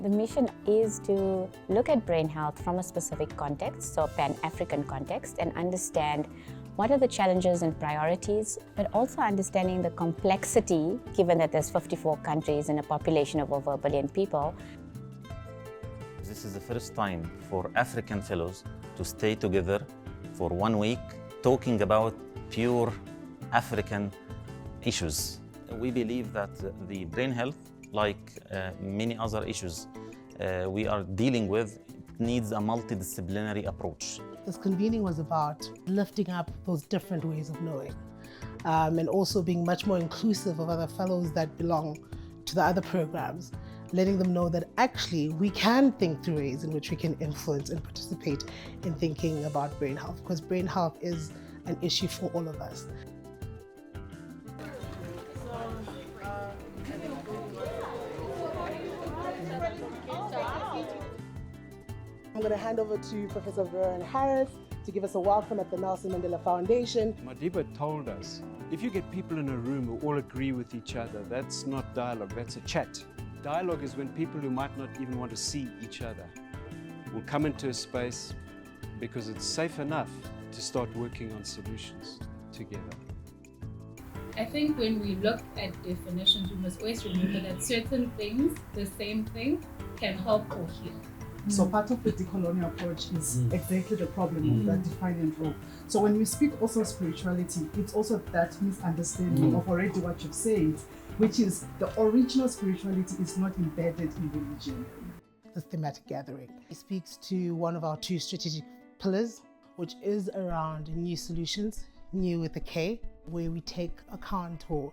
The mission is to look at brain health from a specific context, so Pan-African context, and understand what are the challenges and priorities, but also understanding the complexity, given that there's 54 countries and a population of over 1 billion people. This is the first time for African fellows to stay together for 1 week, talking about pure African issues. We believe that the brain health, like many other issues we are dealing with, needs a multidisciplinary approach. This convening was about lifting up those different ways of knowing, and also being much more inclusive of other fellows that belong to the other programs, letting them know that actually we can think through ways in which we can influence and participate in thinking about brain health, because brain health is an issue for all of us. I'm going to hand over to Professor Veron Harris to give us a welcome at the Nelson Mandela Foundation. Madiba told us, if you get people in a room who all agree with each other, that's not dialogue, that's a chat. Dialogue is when people who might not even want to see each other will come into a space because it's safe enough to start working on solutions together. I think when we look at definitions, we must always remember that certain things, the same thing, can help or heal. So part of the decolonial approach is exactly the problem of that defining role. So when we speak also spirituality, it's also that misunderstanding of already what you've said, which is the original spirituality is not embedded in religion. This thematic gathering speaks to one of our 2 strategic pillars, which is around new solutions, new with a K, where we take account or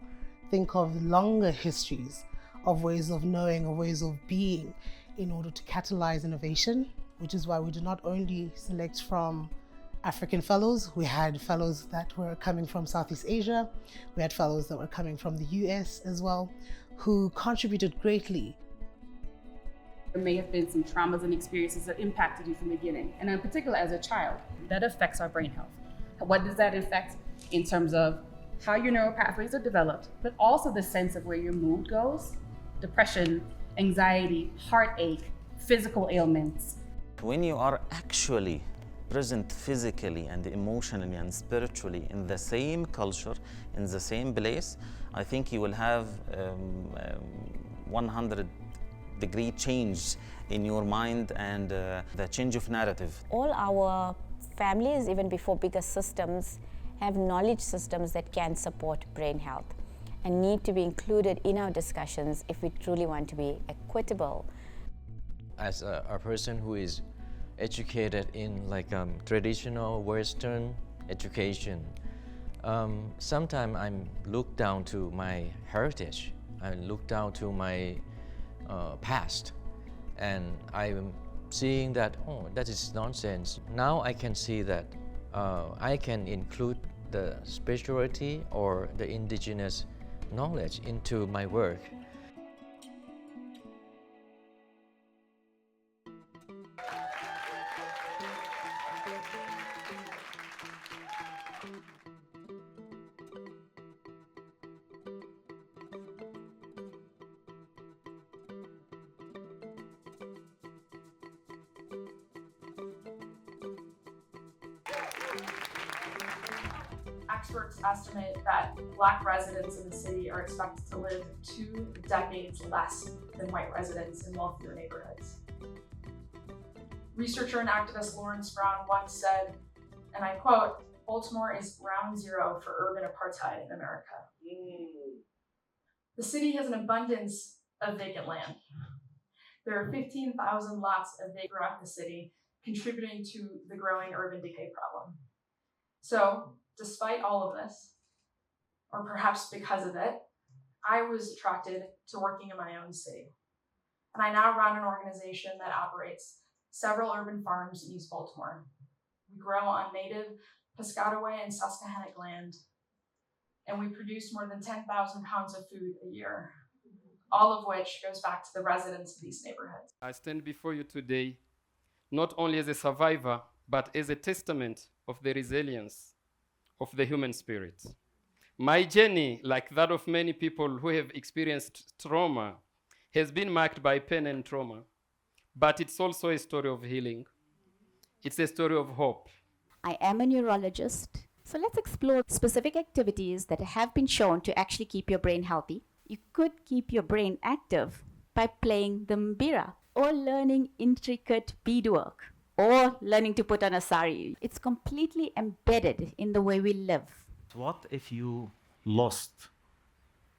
think of longer histories of ways of knowing, of ways of being, in order to catalyze innovation, which is why we do not only select from African fellows. We had fellows that were coming from Southeast Asia. We had fellows that were coming from the US as well, who contributed greatly. There may have been some traumas and experiences that impacted you from the beginning, and in particular as a child. That affects our brain health. What does that affect in terms of how your neural pathways are developed, but also the sense of where your mood goes, depression, anxiety, heartache, physical ailments. When you are actually present physically and emotionally and spiritually in the same culture, in the same place, I think you will have 100-degree change in your mind and the change of narrative. All our families, even before bigger systems, have knowledge systems that can support brain health and need to be included in our discussions if we truly want to be equitable. As a person who is educated in traditional Western education, sometimes I'm looked down to my heritage. I look down to my past, and I'm seeing that, oh, that is nonsense. Now I can see that I can include the spirituality or the indigenous knowledge into my work. Experts estimate that Black residents in the city are expected to live 2 decades less than white residents in wealthier neighborhoods. Researcher and activist Lawrence Brown once said, and I quote, "Baltimore is ground zero for urban apartheid in America." The city has an abundance of vacant land. There are 15,000 lots of vacant throughout the city, contributing to the growing urban decay problem. So, despite all of this, or perhaps because of it, I was attracted to working in my own city. And I now run an organization that operates several urban farms in East Baltimore. We grow on native Piscataway and Susquehannock land, and we produce more than 10,000 pounds of food a year, all of which goes back to the residents of these neighborhoods. I stand before you today, not only as a survivor, but as a testament of the resilience of the human spirit. My journey, like that of many people who have experienced trauma, has been marked by pain and trauma. but it's also a story of healing. It's a story of hope. I am a neurologist. So let's explore specific activities that have been shown to actually keep your brain healthy. You could keep your brain active by playing the mbira, or learning intricate beadwork, or learning to put on a sari. It's completely embedded in the way we live. What if you lost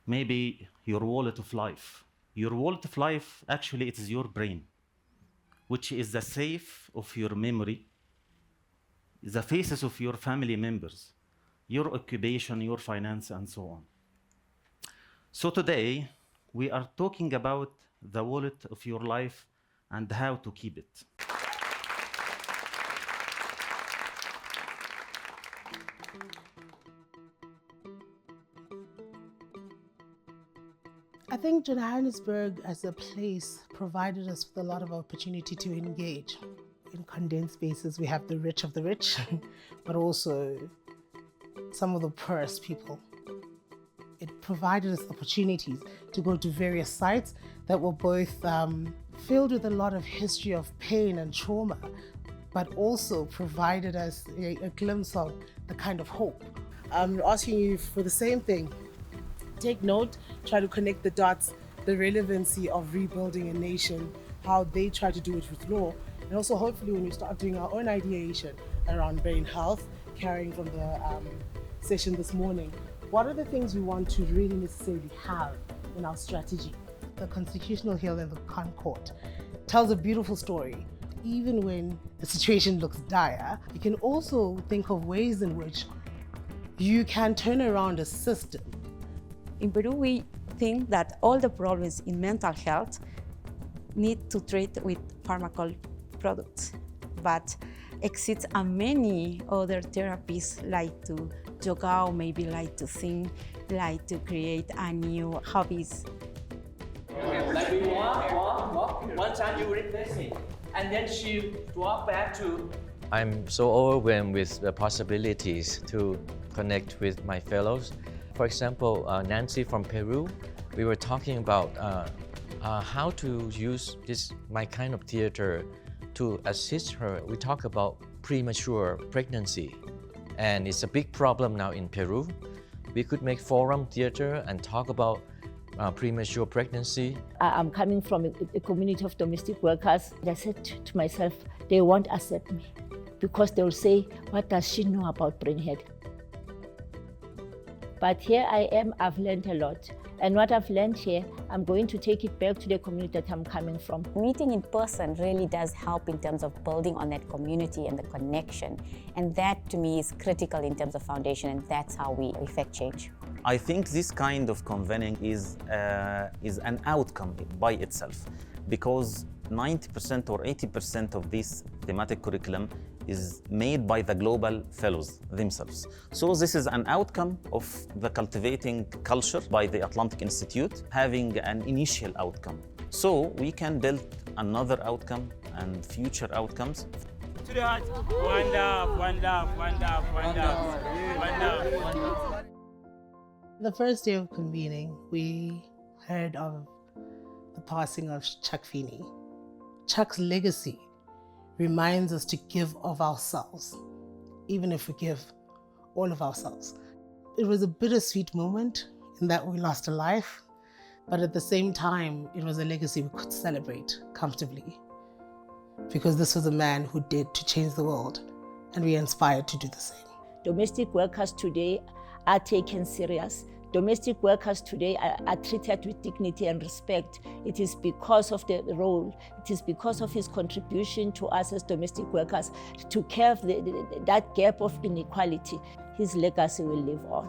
maybe your wallet of life? Your wallet of life, actually, it is your brain, which is the safe of your memory, the faces of your family members, your occupation, your finance, and so on. So today, we are talking about the wallet of your life and how to keep it. I think Johannesburg as a place provided us with a lot of opportunity to engage. In condensed spaces, we have the rich of the rich, but also some of the poorest people. It provided us opportunities to go to various sites that were both filled with a lot of history of pain and trauma, but also provided us a glimpse of the kind of hope. I'm asking you for the same thing. Take note, try to connect the dots, the relevancy of rebuilding a nation, how they try to do it with law, and also hopefully when we start doing our own ideation around brain health, carrying from the session this morning, what are the things we want to really necessarily have in our strategy? The Constitutional Hill and the Concord tells a beautiful story. Even when the situation looks dire, you can also think of ways in which you can turn around a system. In Peru, we think that all the problems in mental health need to treat with pharmacological products, but exists many other therapies like to yoga, or maybe like to sing, like to create a new hobbies. Okay, like we walk. One time you replace me, and then she walk back to. I'm so overwhelmed with the possibilities to connect with my fellows. For example, Nancy from Peru, we were talking about how to use my kind of theater to assist her. We talk about premature pregnancy, and it's a big problem now in Peru. We could make forum theater and talk about premature pregnancy. I'm coming from a community of domestic workers. I said to myself, they won't accept me because they will say, what does she know about brain health? But here I am, I've learned a lot. And what I've learned here, I'm going to take it back to the community that I'm coming from. Meeting in person really does help in terms of building on that community and the connection. And that to me is critical in terms of foundation, and that's how we effect change. I think this kind of convening is an outcome by itself, because 90% or 80% of this thematic curriculum is made by the global fellows themselves. So this is an outcome of the cultivating culture by the Atlantic Institute, having an initial outcome. So we can build another outcome and future outcomes. To the heart. One love, one love, one love, one love, one love. The first day of convening, we heard of the passing of Chuck Feeney. Chuck's legacy reminds us to give of ourselves, even if we give all of ourselves. It was a bittersweet moment in that we lost a life, but at the same time, it was a legacy we could celebrate comfortably, because this was a man who did to change the world, and we are inspired to do the same. Domestic workers today are taken serious. Domestic workers today are treated with dignity and respect. It is because of the role, it is because of his contribution to us as domestic workers to curb that gap of inequality. His legacy will live on.